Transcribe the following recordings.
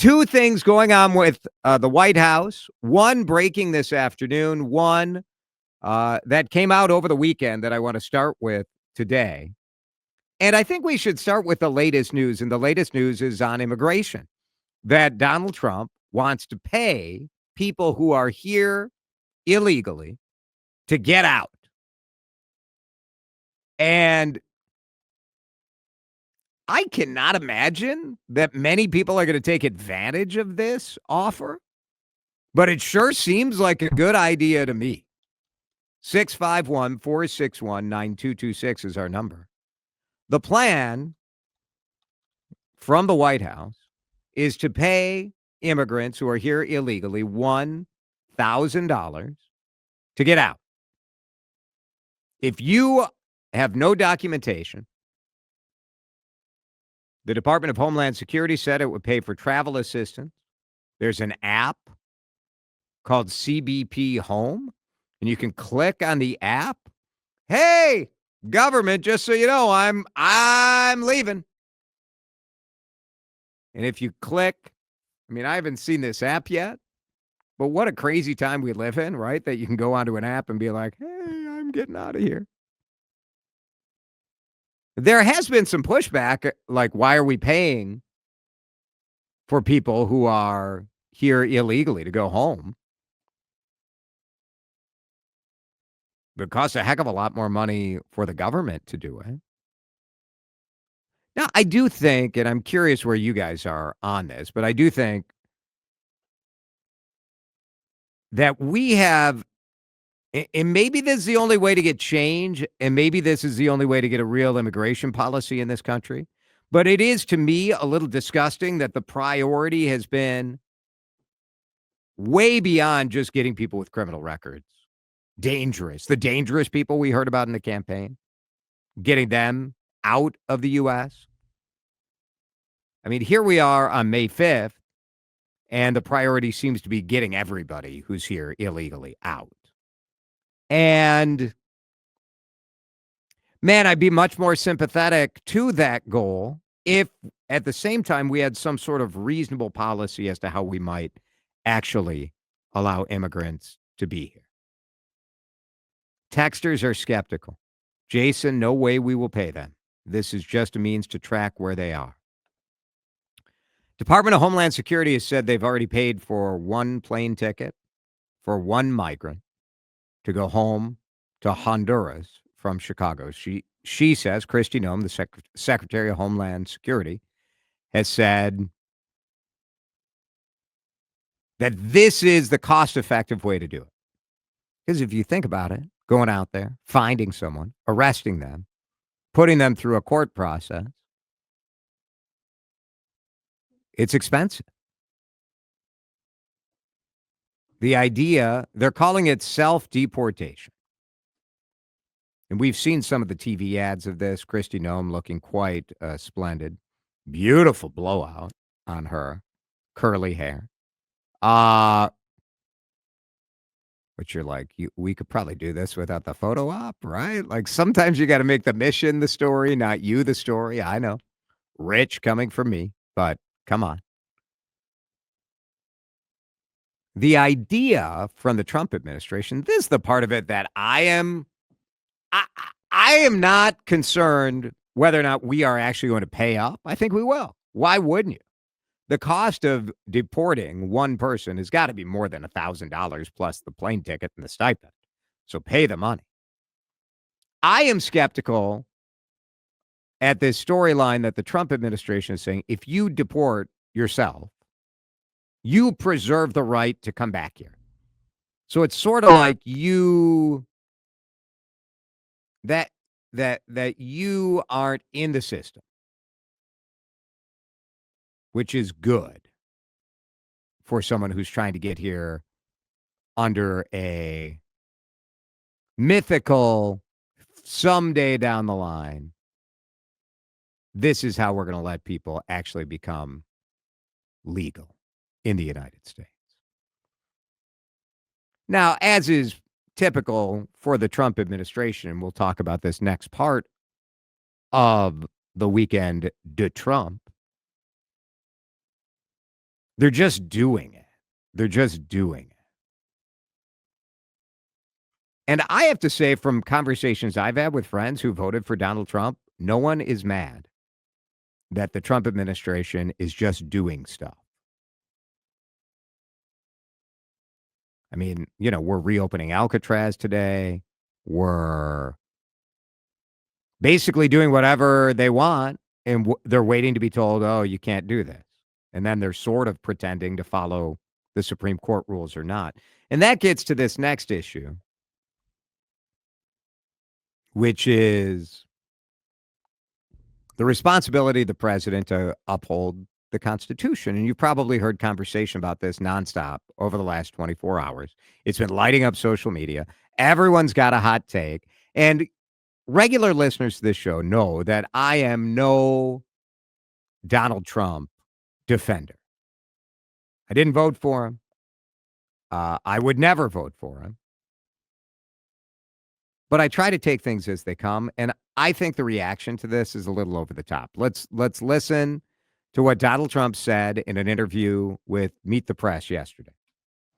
Two things going on with the White House. One breaking this afternoon. One that came out over the weekend that I want to start with today. And I think we should start with the latest news. And the latest news is on immigration, that Donald Trump wants to pay people who are here illegally to get out. And I cannot imagine that many people are going to take advantage of this offer, but it sure seems like a good idea to me. 651-461-9226 is our number. The plan from the White House is to pay immigrants who are here illegally $1,000 to get out. If you have no documentation, the Department of Homeland Security said it would pay for travel assistance. There's an app called CBP Home, and you can click on the app. Hey, government, just so you know, I'm leaving. And if you click, I haven't seen this app yet, but what a crazy time we live in, right? That you can go onto an app and be like, hey, I'm getting out of here. There has been some pushback, like, why are we paying for people who are here illegally to go home? It costs a heck of a lot more money for the government to do it. Now, I do think, and I'm curious where you guys are on this, but I do think that we have, and maybe this is the only way to get change, and maybe this is the only way to get a real immigration policy in this country, but it is, to me, a little disgusting that the priority has been way beyond just getting people with criminal records. The dangerous people we heard about in the campaign, getting them out of the U.S. Here we are on May 5th, and the priority seems to be getting everybody who's here illegally out. And, man, I'd be much more sympathetic to that goal if, at the same time, we had some sort of reasonable policy as to how we might actually allow immigrants to be here. Texters are skeptical. Jason, no way we will pay them. This is just a means to track where they are. Department of Homeland Security has said they've already paid for one plane ticket for one migrant to go home to Honduras from Chicago. She says, Kristi Noem, the Secretary of Homeland Security, has said that this is the cost-effective way to do it. Because if you think about it, going out there, finding someone, arresting them, putting them through a court process, it's expensive. The idea, they're calling it self-deportation. And we've seen some of the TV ads of this. Kristi Noem looking quite splendid. Beautiful blowout on her. Curly hair. But you're like, we could probably do this without the photo op, right? Like, sometimes you got to make the mission the story, not you the story. I know. Rich coming from me, but come on. The idea from the Trump administration, this is the part of it that I am not concerned whether or not we are actually going to pay up. I think we will. Why wouldn't you? The cost of deporting one person has got to be more than $1,000 plus the plane ticket and the stipend. So pay the money. I am skeptical at this storyline that the Trump administration is saying, if you deport yourself, you preserve the right to come back here. So it's sort of like that you aren't in the system, which is good for someone who's trying to get here under a mythical, someday down the line, this is how we're going to let people actually become legal in the United States. Now, as is typical for the Trump administration, and we'll talk about this next part of the weekend de Trump, They're just doing it. They're just doing it. And I have to say, from conversations I've had with friends who voted for Donald Trump, no one is mad that the Trump administration is just doing stuff. I mean, we're reopening Alcatraz today. We're basically doing whatever they want, and they're waiting to be told, oh, you can't do this. And then they're sort of pretending to follow the Supreme Court rules or not. And that gets to this next issue, which is the responsibility of the president to uphold the Constitution. And you've probably heard conversation about this nonstop over the last 24 hours. It's been lighting up social media. Everyone's got a hot take. And regular listeners to this show know that I am no Donald Trump defender. I didn't vote for him. I would never vote for him. But I try to take things as they come, and I think the reaction to this is a little over the top. Let's listen to what Donald Trump said in an interview with Meet the Press yesterday.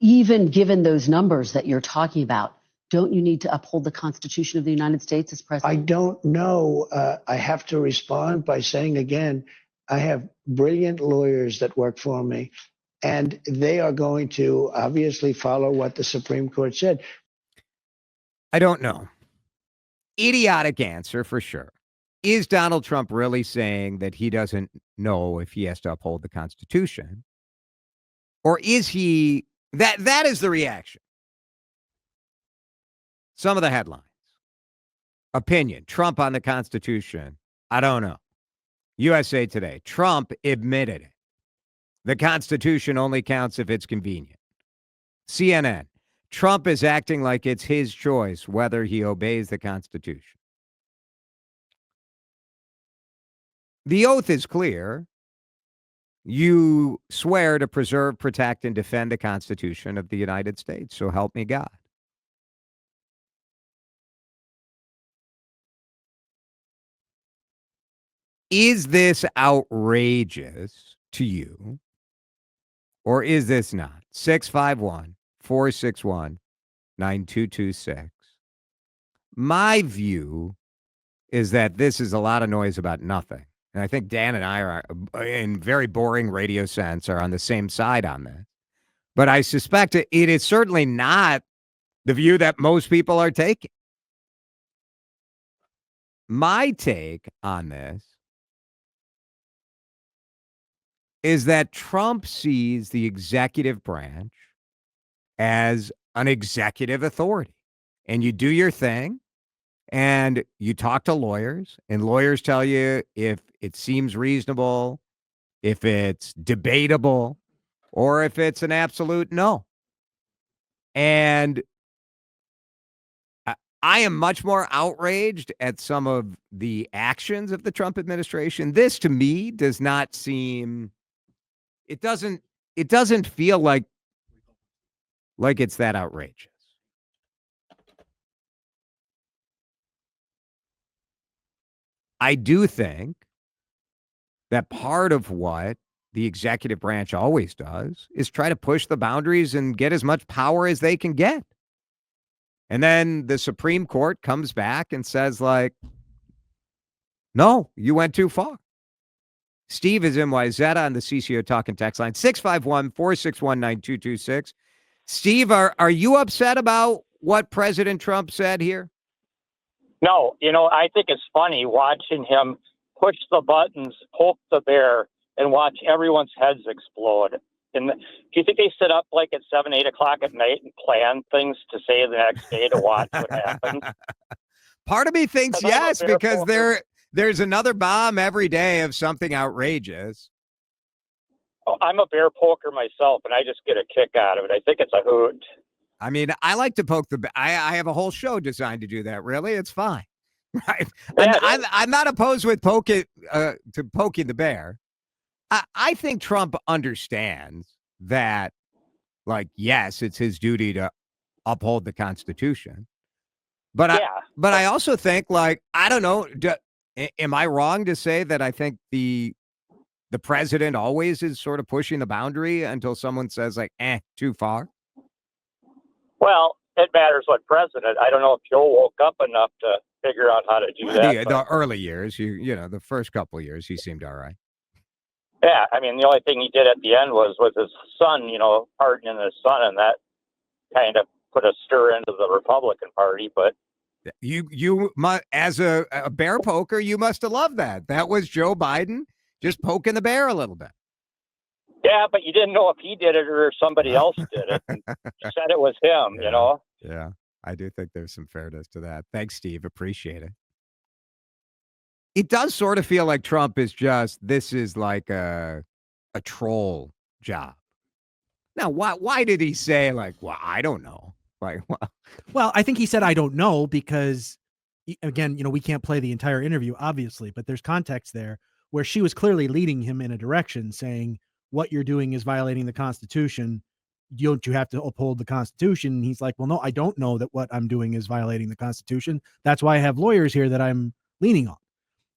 Even given those numbers that you're talking about, don't you need to uphold the Constitution of the United States as president? I don't know. I have to respond by saying again, I have brilliant lawyers that work for me, and they are going to obviously follow what the Supreme Court said. I don't know. Idiotic answer for sure. Is Donald Trump really saying that he doesn't know if he has to uphold the Constitution? Or is he that is the reaction? Some of the headlines. Opinion, Trump on the Constitution. I don't know. USA Today, Trump admitted it. The Constitution only counts if it's convenient. CNN, Trump is acting like it's his choice whether he obeys the Constitution. The oath is clear. You swear to preserve, protect, and defend the Constitution of the United States. So help me God. Is this outrageous to you? Or is this not? 651-461-9226. My view is that this is a lot of noise about nothing. And I think Dan and I are, in very boring radio sense, are on the same side on this. But I suspect it is certainly not the view that most people are taking. My take on this is that Trump sees the executive branch as an executive authority. And you do your thing, and you talk to lawyers, and lawyers tell you if it seems reasonable, if it's debatable, or if it's an absolute no. And I am much more outraged at some of the actions of the Trump administration. This, to me, does not seem... It doesn't feel like it's that outrageous. I do think that part of what the executive branch always does is try to push the boundaries and get as much power as they can get. And then the Supreme Court comes back and says, like, no, you went too far. Steve is NYZ on the CCO Talking Text line, 651-461-9226. Steve, are you upset about what President Trump said here? No, I think it's funny watching him push the buttons, poke the bear, and watch everyone's heads explode. And do you think they sit up like at 7, 8 o'clock at night and plan things to say the next day to watch what happens? Part of me thinks yes, because there's another bomb every day of something outrageous. Oh, I'm a bear poker myself, and I just get a kick out of it. I think it's a hoot. I mean, I like to poke the bear. I have a whole show designed to do that. Really, it's fine. Right? Yeah, I'm not opposed with poking the bear. I think Trump understands that, like, yes, it's his duty to uphold the Constitution. But I also think, like, I don't know, am I wrong to say that I think the the president always is sort of pushing the boundary until someone says like, too far? Well, it matters what president. I don't know if Joe woke up enough to figure out how to do Well, that. the early years, the first couple of years, he seemed all right. Yeah, I memean, the only thing he did at the end was with his son, pardoning his son, and that kind of put a stir into the Republican Party. But as a bear poker, you must have loved that. That was Joe Biden just poking the bear a little bit. Yeah, but you didn't know if he did it or somebody else did it. And said it was him, Yeah, I do think there's some fairness to that. Thanks, Steve. Appreciate it. It does sort of feel like Trump is this is like a troll job. Now, why did he say well, I don't know? Well, I think he said, I don't know, because again, we can't play the entire interview, obviously, but there's context there where she was clearly leading him in a direction saying, what you're doing is violating the Constitution. Don't you have to uphold the Constitution? And he's like, well, no, I don't know that what I'm doing is violating the Constitution. That's why I have lawyers here that I'm leaning on.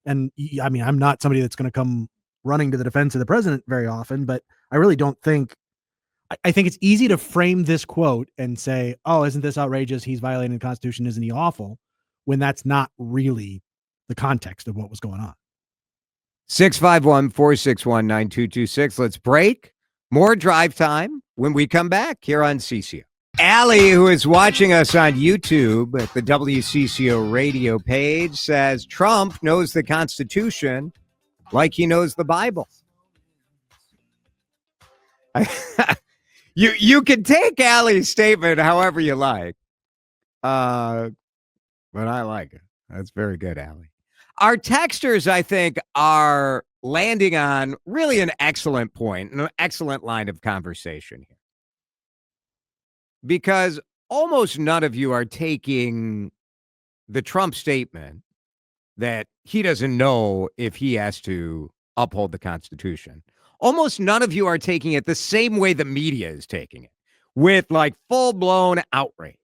And I mean, I'm not somebody that's going to come running to the defense of the president very often, but I really don't think, I think it's easy to frame this quote and say, oh, isn't this outrageous? He's violating the Constitution. Isn't he awful? When that's not really the context of what was going on. 651-461-9226. Let's break. More drive time when we come back here on CCO. Allie, who is watching us on YouTube at the WCCO radio page, says Trump knows the Constitution like he knows the Bible. You can take Allie's statement however you like, but I like it. That's very good, Allie. Our texters, I think, are landing on really an excellent point, an excellent line of conversation here. Because almost none of you are taking the Trump statement that he doesn't know if he has to uphold the Constitution. Almost none of you are taking it the same way the media is taking it, with full-blown outrage.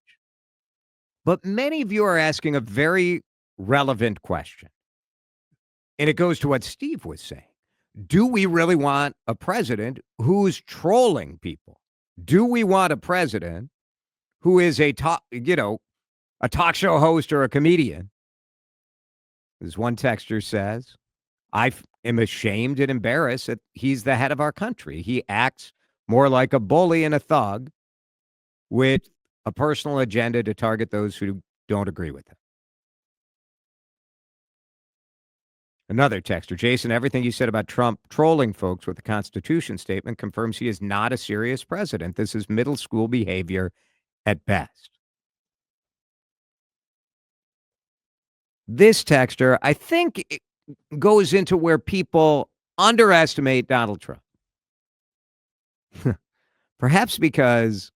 But many of you are asking a very relevant question. And it goes to what Steve was saying. Do we really want a president who's trolling people? Do we want a president who is a talk show host or a comedian? As one texter says, I am ashamed and embarrassed that he's the head of our country. He acts more like a bully and a thug with a personal agenda to target those who don't agree with him. Another texter, Jason, everything you said about Trump trolling folks with the Constitution statement confirms he is not a serious president. This is middle school behavior at best. This texter, I think, it goes into where people underestimate Donald Trump. Perhaps because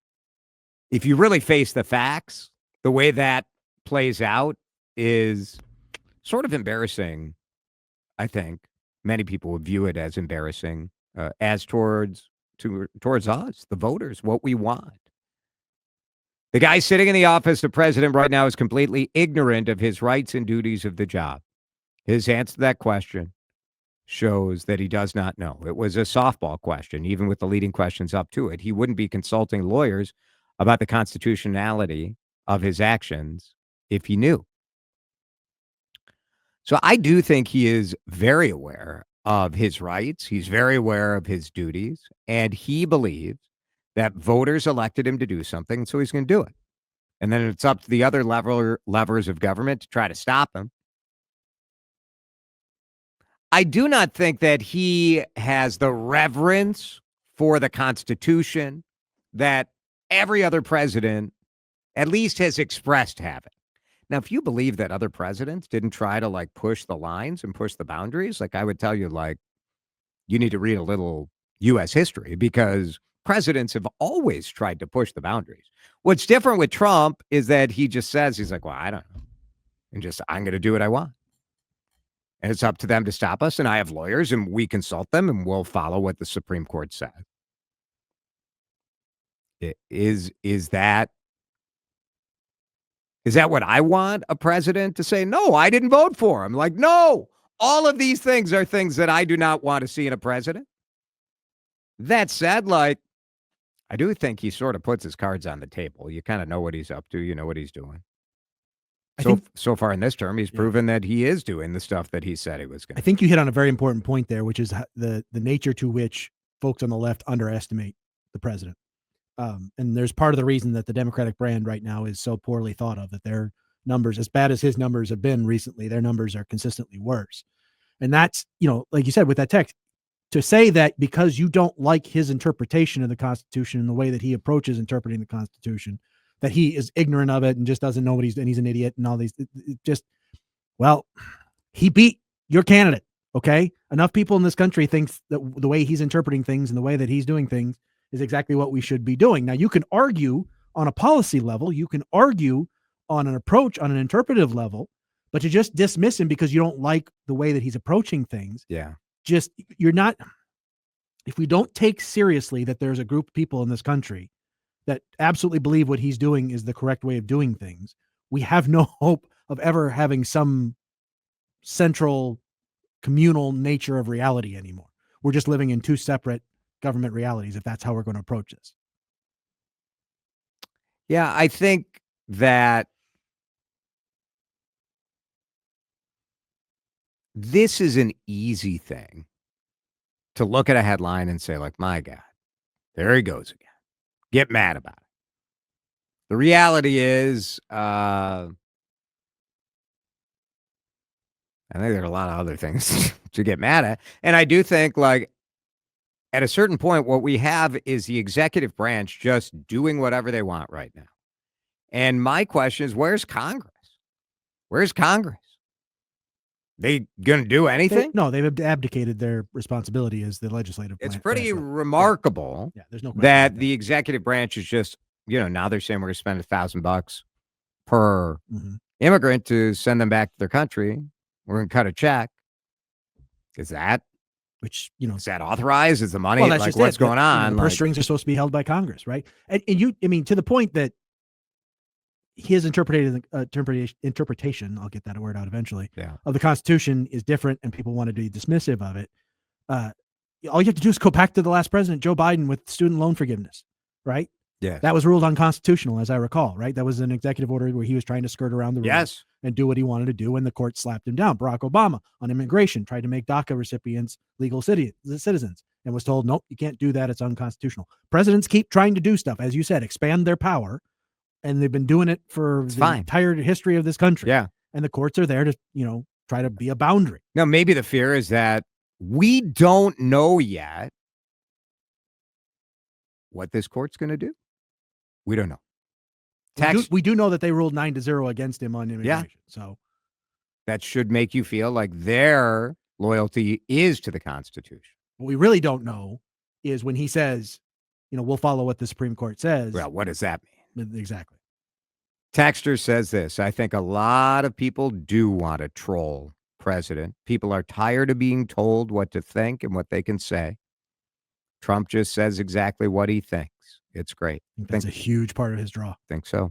if you really face the facts, the way that plays out is sort of embarrassing. I think many people would view it as embarrassing, as towards us, the voters, what we want. The guy sitting in the office of president right now is completely ignorant of his rights and duties of the job. His answer to that question shows that he does not know. It was a softball question, even with the leading questions up to it. He wouldn't be consulting lawyers about the constitutionality of his actions if he knew. So I do think he is very aware of his rights. He's very aware of his duties, and he believes that voters elected him to do something, so he's going to do it. And then it's up to the other levers of government to try to stop him. I do not think that he has the reverence for the Constitution that every other president at least has expressed having. Now, if you believe that other presidents didn't try to push the lines and push the boundaries, I would tell you, you need to read a little U.S. history, because presidents have always tried to push the boundaries. What's different with Trump is that he just says, he's like, well, I don't know. And I'm going to do what I want. And it's up to them to stop us. And I have lawyers and we consult them and we'll follow what the Supreme Court says. Is that what I want a president to say? No, I didn't vote for him. No, All of these things are things that I do not want to see in a president. That said, like, I do think he sort of puts his cards on the table. You kind of know what he's up to. You know what he's doing. So far in this term, he's proven that he is doing the stuff that he said he was going to. I think you hit on a very important point there, which is the nature to which folks on the left underestimate the president. And there's part of the reason that the Democratic brand right now is so poorly thought of, that their numbers, as bad as his numbers have been recently, their numbers are consistently worse. And that's, like you said, with that text, to say that because you don't like his interpretation of the Constitution and the way that he approaches interpreting the Constitution, that he is ignorant of it and just doesn't know what and he's an idiot and all these, he beat your candidate. Okay. Enough people in this country think that the way he's interpreting things and the way that he's doing things is exactly what we should be doing. Now, you can argue on a policy level, you can argue on an approach, on an interpretive level, but to just dismiss him because you don't like the way that he's approaching things. Yeah. You're not, if we don't take seriously that there's a group of people in this country that absolutely believe what he's doing is the correct way of doing things, we have no hope of ever having some central communal nature of reality anymore. We're just living in two separate government realities if that's how we're going to approach this. Yeah, I think that this is an easy thing to look at a headline and say, like, my God, there he goes again. Get mad about it. The reality is, I think there are a lot of other things to get mad at. And I do think, like, at a certain point, what we have is the executive branch just doing whatever they want right now. And my question is, where's Congress? Where's Congress? They going to do anything? They've abdicated their responsibility as the legislative branch. It's pretty remarkable there's no question that the executive branch is just, now they're saying we're going to spend $1,000 per immigrant to send them back to their country. We're going to cut a check. Is that is that authorized? Is the money like what's going on? The purse strings are supposed to be held by Congress, right? And to the point that his interpretation, I'll get that word out eventually, of the Constitution is different and people want to be dismissive of it. All you have to do is go back to the last president, Joe Biden, with student loan forgiveness, right? Yeah. That was ruled unconstitutional, as I recall, right? That was an executive order where he was trying to skirt around the rules and do what he wanted to do, and the court slapped him down. Barack Obama on immigration tried to make DACA recipients legal citizens and was told, nope, you can't do that. It's unconstitutional. Presidents keep trying to do stuff, as you said, expand their power, and they've been doing it for entire history of this country. Yeah. And the courts are there to, try to be a boundary. Now, maybe the fear is that we don't know yet what this court's going to do. We don't know. We do know that they ruled 9-0 against him on immigration. Yeah. So that should make you feel like their loyalty is to the Constitution. What we really don't know is when he says, we'll follow what the Supreme Court says. Well, what does that mean? Exactly. Texter says this: I think a lot of people do want to troll president. People are tired of being told what to think and what they can say. Trump just says exactly what he thinks. It's great. I think that's a huge part of his draw. Think so.